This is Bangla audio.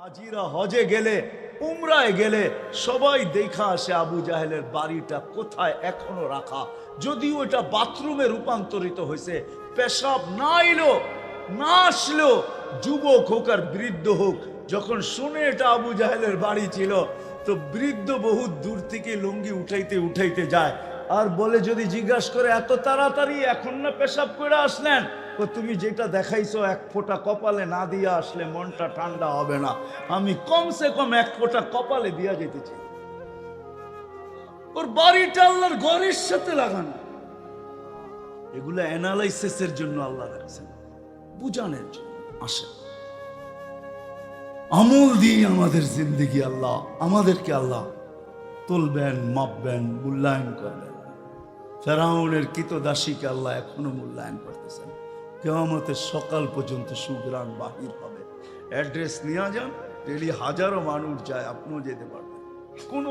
হাজিরা হজে গেলে উমরায় গেলে সবাই দেখা আসে আবু জাহেলের বাড়িটা কোথায় এখনো রাখা, যদিও এটা বাথরুমে রূপান্তরিত হয়েছে। পেশাব না এলো না আসলেও যুবক হোক আর বৃদ্ধ হোক, যখন শুনে এটা আবু জাহেলের বাড়ি ছিল, তো বৃদ্ধ বহুত দূর থেকে লুঙ্গি উঠাইতে উঠাইতে যায় আর বলে, যদি জিজ্ঞাসা করে এত তাড়াতাড়ি এখন না পেশাব করে আসলেন, তো তুমি যেটা দেখাইছো এক ফোঁটা কপালে না দিয়া আসলে মনটা ঠান্ডা হবে না, আমি কমসে কম এক ফোঁটা কপালে দিয়া যেতে চাই। ওর বাড়িটা আল্লাহর ঘরের সাথে লাগানো। এগুলো অ্যানালাইসিসের জন্য আল্লাহ রাখছেন, বুঝানোর জন্য। আসে আমল দিয়ে আমাদের জিন্দেগি আল্লাহ আমাদেরকে আল্লাহ তুলবেন, মাপবেন, মূল্যায়ন করবেন। ফেরাউনের কৃতদাসীকে আল্লাহ এখনো মূল্যায়ন করতেছেন। কিয়ামতের সকাল পর্যন্ত সুগ্রাণ বাহির হবে। অ্যাড্রেস নিয়ে যান, ডেলি হাজারো মানুষ যায়, আপনিও যেতে পারবেন। কোনো